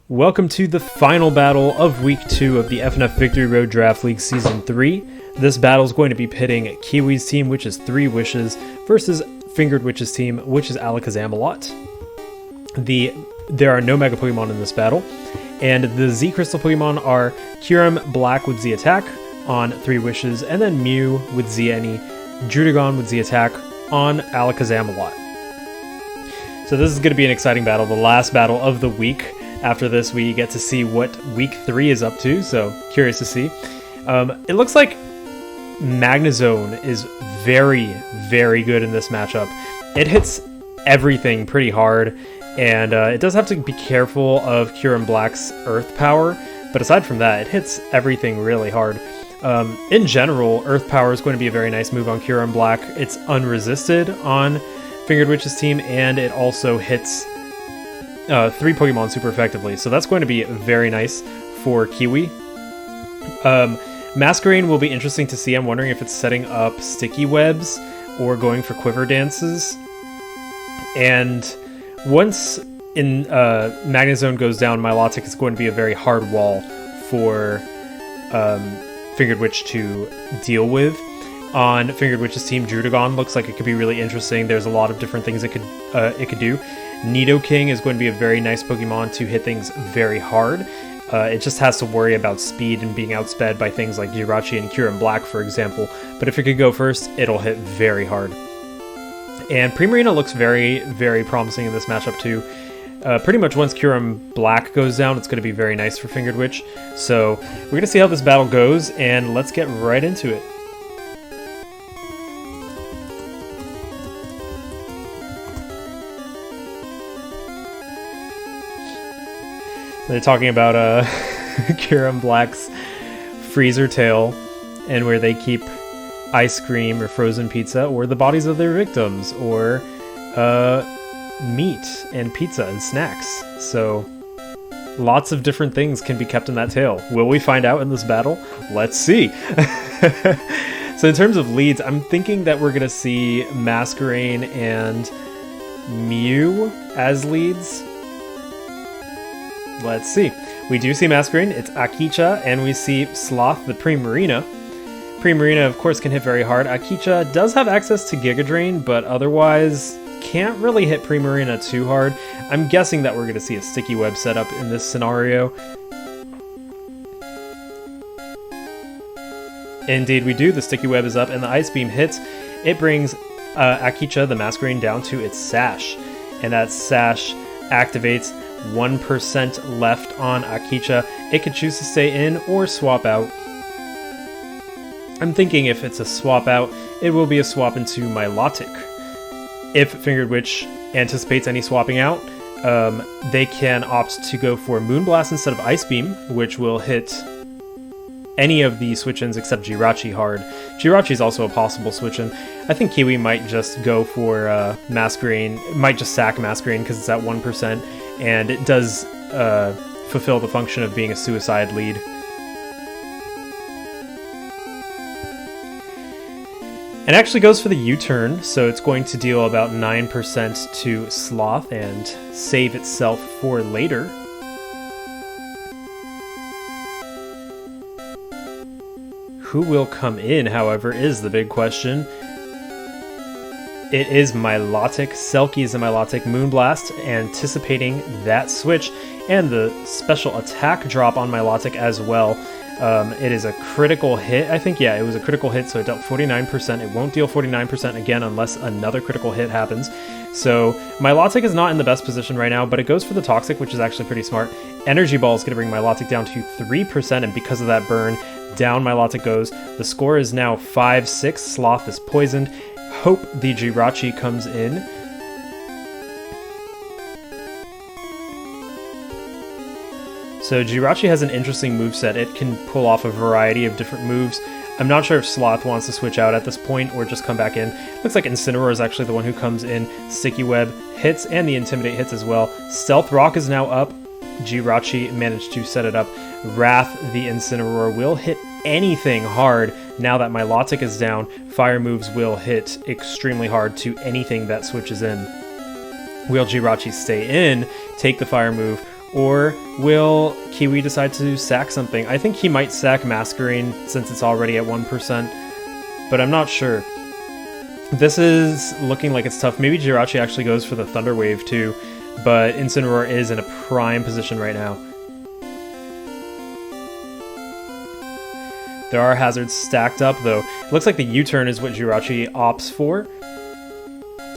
Welcome to the final battle of Week 2 of the FNF Victory Road Draft League Season 3. This battle is going to be pitting Kiwi's team, which is 3 Wishes, versus Fingered Witch's team, which is Alakazamleot. There are no Mega Pokemon in this battle, and the Z Crystal Pokemon are Kyurem Black with Z Attack on 3 Wishes, and then Mew with Z Any, Druddigon with Z Attack on Alakazamleot. So this is going to be an exciting battle, the last battle of the week. After this, we get to see what Week 3 is up to, so curious to see. It looks like Magnezone is very, very good in this matchup. It hits everything pretty hard, and it does have to be careful of Kyurem Black's Earth Power, but aside from that, it hits everything really hard. In general, Earth Power is going to be a very nice move on Kyurem Black. It's unresisted on Fingered Witch's team, and it also hits 3 Pokemon super effectively, so that's going to be very nice for Kiwi. Masquerain will be interesting to see. I'm wondering if it's setting up sticky webs or going for quiver dances. And once Magnezone goes down, Milotic is going to be a very hard wall for Fingered Witch to deal with. On Fingered Witch's team, Druddigon looks like it could be really interesting. There's a lot of different things it could do. Nidoking is going to be a very nice Pokemon to hit things very hard. It just has to worry about speed and being outsped by things like Jirachi and Kyurem Black, for example. But if it could go first, it'll hit very hard. And Primarina looks very, very promising in this matchup too. Pretty much once Kyurem Black goes down, it's going to be very nice for Fingered Witch. So we're going to see how this battle goes, and let's get right into it. They're talking about Kyurem Black's freezer tail and where they keep ice cream or frozen pizza or the bodies of their victims or meat and pizza and snacks. So lots of different things can be kept in that tail. Will we find out in this battle? Let's see. So in terms of leads, I'm thinking that we're going to see Masquerain and Mew as leads. Let's see. We do see Masquerain, it's Akicha, and we see Sloth, the Primarina. Primarina, of course, can hit very hard. Akicha does have access to Giga Drain, but otherwise can't really hit Primarina too hard. I'm guessing that we're going to see a Sticky Web setup in this scenario. Indeed, we do. The Sticky Web is up, and the Ice Beam hits. It brings Akicha, the Masquerain, down to its Sash, and that Sash activates. 1% left on Akicha. It could choose to stay in or swap out. I'm thinking if it's a swap out, it will be a swap into Milotic. If Fingered Witch anticipates any swapping out, they can opt to go for Moonblast instead of Ice Beam, which will hit any of the switch-ins except Jirachi hard. Jirachi is also a possible switch-in. I think Kiwi might just go for Masquerain, might just sack Masquerain because it's at 1%, and it does fulfill the function of being a suicide lead. It actually goes for the U-turn, so it's going to deal about 9% to Sloth and save itself for later. Who will come in, however, is the big question. It is Milotic. Selkie is a Milotic. Moonblast, anticipating that switch, and the special attack drop on Milotic as well. It is a critical hit. I think, yeah, it was a critical hit, so it dealt 49%. It won't deal 49% again unless another critical hit happens. So Milotic is not in the best position right now, but it goes for the Toxic, which is actually pretty smart. Energy Ball is going to bring Milotic down to 3%, and because of that burn, down Milotic goes. The score is now 5-6. Sloth is poisoned. Hope the Jirachi comes in. So Jirachi has an interesting moveset. It can pull off a variety of different moves. I'm not sure if Sloth wants to switch out at this point or just come back in. Looks like Incineroar is actually the one who comes in. Sticky Web hits and the Intimidate hits as well. Stealth Rock is now up. Jirachi managed to set it up. Wrath, the Incineroar, will hit anything hard. Now that Milotic is down, fire moves will hit extremely hard to anything that switches in. Will Jirachi stay in, take the fire move, Or will Kiwi decide to sack something? I think he might sack Masquerain since it's already at 1%, but I'm not sure. This is looking like it's tough. Maybe Jirachi actually goes for the Thunder Wave too, but Incineroar is in a prime position right now. There are hazards stacked up though. It looks like the U-turn is what Jirachi opts for.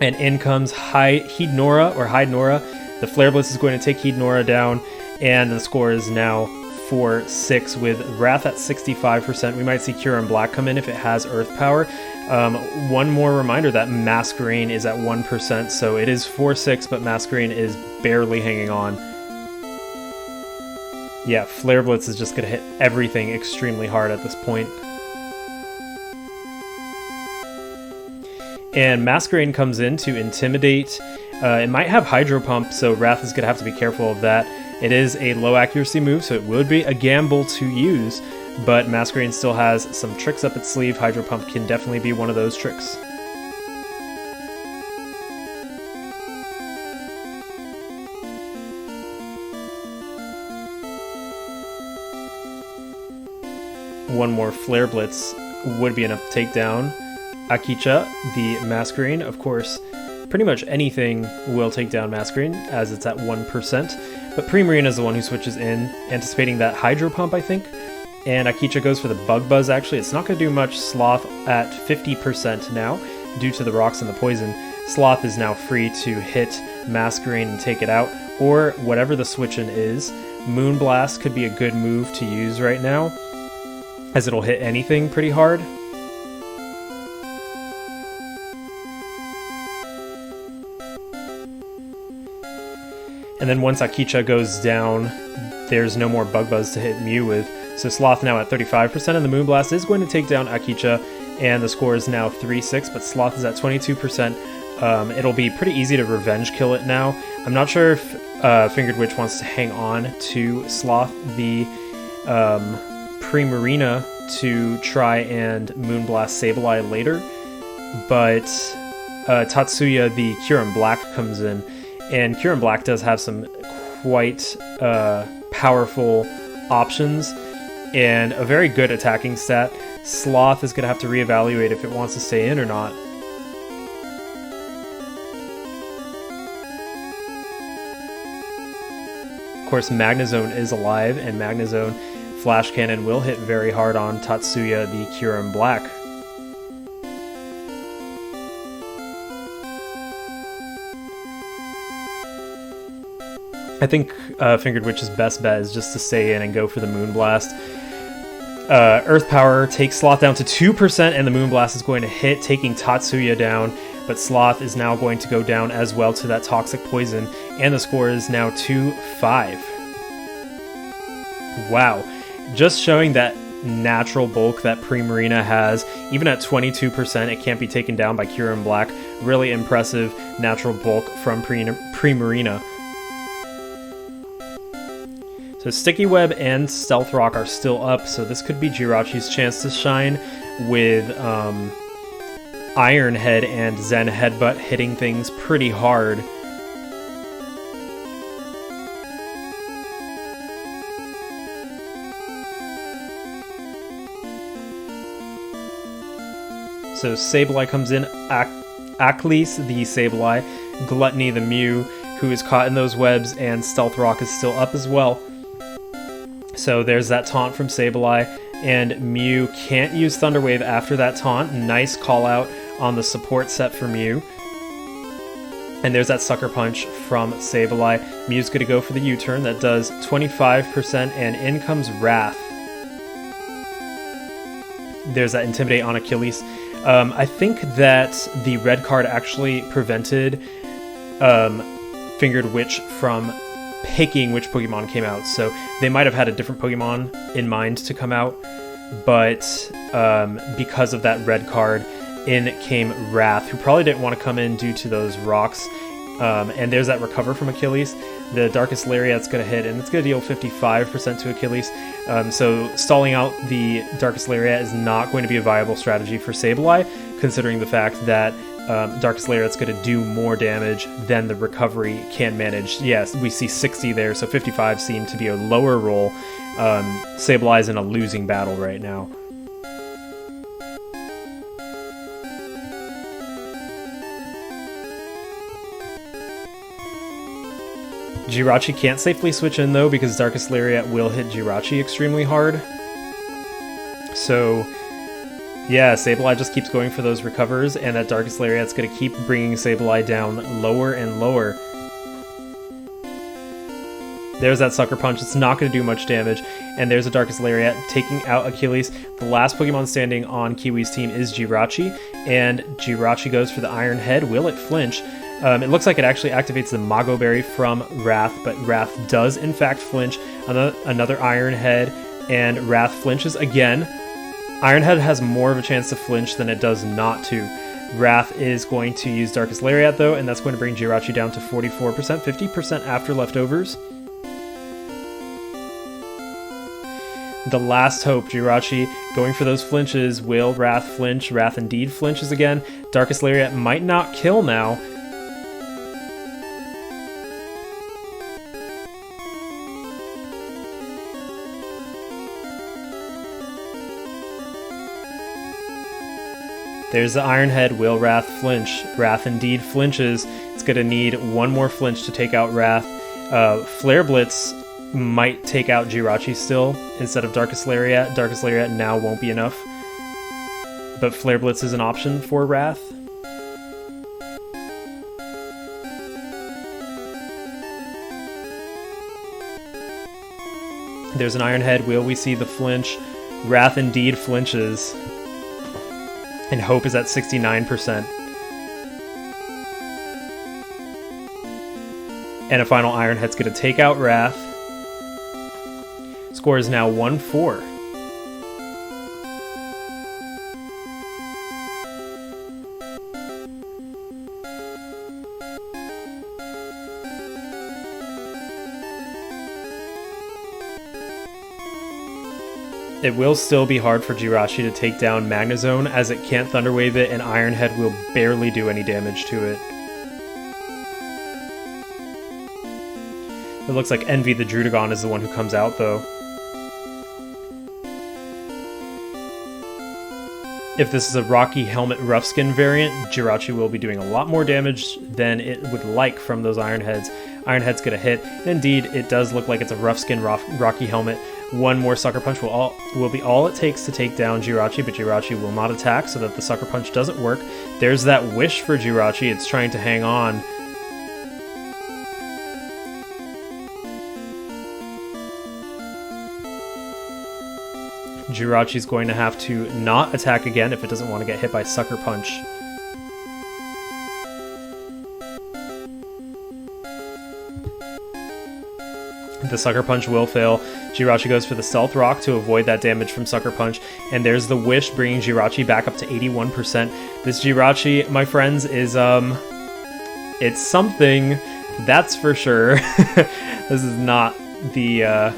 And in comes Hydnora. The Flare Blitz is going to take Hydnora down, and the score is now 4-6 with Wrath at 65%. We might see Kyurem Black come in if it has Earth Power. One more reminder that Masquerain is at 1%, so it is 4-6, but Masquerain is barely hanging on. Yeah, Flare Blitz is just going to hit everything extremely hard at this point. And Masquerain comes in to Intimidate. It might have Hydro Pump, so Wrath is going to have to be careful of that. It is a low accuracy move, so it would be a gamble to use, but Masquerain still has some tricks up its sleeve. Hydro Pump can definitely be one of those tricks. One more Flare Blitz would be enough to take down Akicha, the Masquerain. Of course, pretty much anything will take down Masquerain as it's at 1%, but Primarina is the one who switches in, anticipating that Hydro Pump, I think, and Akicha goes for the Bug Buzz. Actually, it's not going to do much. Sloth at 50% now due to the rocks and the poison. Sloth is now free to hit Masquerain and take it out, or whatever the switch-in is. Moonblast could be a good move to use right now, as it'll hit anything pretty hard. And then once Akicha goes down, there's no more Bug Buzz to hit Mew with. So Sloth now at 35%, and the Moonblast is going to take down Akicha, and the score is now 3-6, but Sloth is at 22%. It'll be pretty easy to revenge kill it now. I'm not sure if Fingered Witch wants to hang on to Sloth, the Primarina, to try and Moonblast Sableye later, but Tatsuya, the Kyurem Black, comes in, and Kyurem Black does have some quite powerful options and a very good attacking stat. Sloth is going to have to reevaluate if it wants to stay in or not. Of course, Magnezone is alive, and Magnezone Flash Cannon will hit very hard on Tatsuya, the Kyurem Black. I think Fingered Witch's best bet is just to stay in and go for the Moonblast. Earth Power takes Sloth down to 2%, and the Moonblast is going to hit, taking Tatsuya down, but Sloth is now going to go down as well to that Toxic Poison, and the score is now 2-5. Wow. Just showing that natural bulk that Primarina has. Even at 22%, it can't be taken down by Kyurem Black. Really impressive natural bulk from Primarina. So Sticky Web and Stealth Rock are still up, so this could be Jirachi's chance to shine with Iron Head and Zen Headbutt hitting things pretty hard. So Sableye comes in, Aklis the Sableye, Gluttony the Mew, who is caught in those webs, and Stealth Rock is still up as well. So there's that taunt from Sableye, and Mew can't use Thunder Wave after that taunt. Nice call out on the support set for Mew. And there's that Sucker Punch from Sableye. Mew's going to go for the U-turn. That does 25%, and in comes Wrath. There's that Intimidate on Achilles. I think that the red card actually prevented Fingered Witch from picking which Pokemon came out, so they might have had a different Pokemon in mind to come out, but because of that red card, in came Wrath, who probably didn't want to come in due to those rocks. And there's that Recover from Achilles. The Darkest Lariat's going to hit, and it's going to deal 55% to Achilles. So stalling out the Darkest Lariat is not going to be a viable strategy for Sableye, considering the fact that Darkest Lariat's going to do more damage than the recovery can manage. Yes, we see 60 there, so 55 seem to be a lower roll. Sableye is in a losing battle right now. Jirachi can't safely switch in though, because Darkest Lariat will hit Jirachi extremely hard. So yeah, Sableye just keeps going for those recovers, and that Darkest Lariat's going to keep bringing Sableye down lower and lower. There's that Sucker Punch. It's not going to do much damage. And there's a Darkest Lariat taking out Achilles. The last Pokemon standing on Kiwi's team is Jirachi, and Jirachi goes for the Iron Head. Will it flinch? It looks like it actually activates the Mago Berry from Wrath, but Wrath does in fact flinch. Another Iron Head, and Wrath flinches again. Iron Head has more of a chance to flinch than it does not to. Wrath is going to use Darkest Lariat though, and that's going to bring Jirachi down to 44%, 50% after leftovers. The last hope, Jirachi going for those flinches. Will Wrath flinch? Wrath indeed flinches again. Darkest Lariat might not kill now. There's the Iron Head. Will Wrath flinch? Wrath indeed flinches. It's going to need one more flinch to take out Wrath. Flare Blitz might take out Jirachi still instead of Darkest Lariat. Darkest Lariat now won't be enough. But Flare Blitz is an option for Wrath. There's an Iron Head. Will we see the flinch? Wrath indeed flinches. And Hope is at 69%. And a final Iron Head's going to take out Wrath. Score is now 1-4. It will still be hard for Jirachi to take down Magnezone, as it can't Thunder Wave it, and Iron Head will barely do any damage to it. It looks like Envy the Druddigon is the one who comes out, though. If this is a Rocky Helmet Rough-Skin variant, Jirachi will be doing a lot more damage than it would like from those Iron Heads. Iron Head's gonna hit. Indeed, it does look like it's a Rough-Skin Rocky Helmet. One more Sucker Punch will be all it takes to take down Jirachi, but Jirachi will not attack so that the Sucker Punch doesn't work. There's that Wish for Jirachi. It's trying to hang on. Jirachi's going to have to not attack again if it doesn't want to get hit by Sucker Punch. The Sucker Punch will fail. Jirachi goes for the Stealth Rock to avoid that damage from Sucker Punch, and there's the Wish bringing Jirachi back up to 81%. This Jirachi, my friends, is, it's something, that's for sure. This is not the,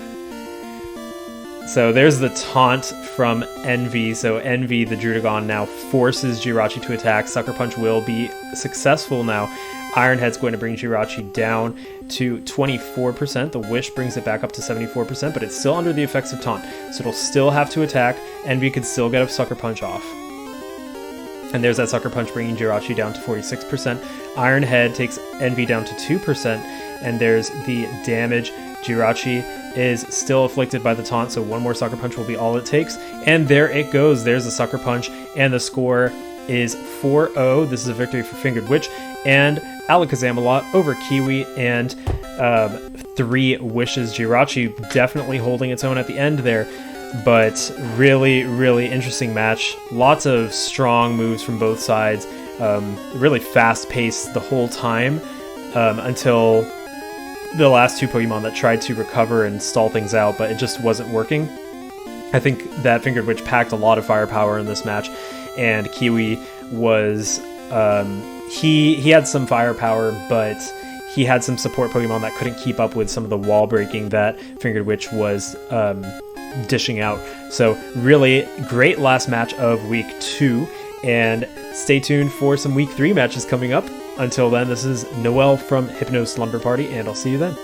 So there's the taunt from Envy. So Envy, the Druddigon, now forces Jirachi to attack. Sucker Punch will be successful now. Iron Head's going to bring Jirachi down to 24%. The Wish brings it back up to 74%, but it's still under the effects of taunt. So it'll still have to attack. Envy could still get a Sucker Punch off. And there's that Sucker Punch bringing Jirachi down to 46%. Iron Head takes Envy down to 2%. And there's the damage. Jirachi is still afflicted by the taunt, so one more Sucker Punch will be all it takes. And there it goes. There's the Sucker Punch, and the score is 4-0. This is a victory for Fingered Witch and Alakazamleot over Kiwi and 3 Wishes. Jirachi definitely holding its own at the end there, but really, really interesting match. Lots of strong moves from both sides. Really fast-paced the whole time until the last 2 Pokemon that tried to recover and stall things out, but it just wasn't working. I think that Fingered Witch packed a lot of firepower in this match, and Kiwi was he had some firepower, but he had some support Pokemon that couldn't keep up with some of the wall breaking that Fingered Witch was dishing out. So really great last match of week 2, and Stay tuned for some Week 3 matches coming up. Until then, this is Noel from Hypno Slumber Party, and I'll see you then.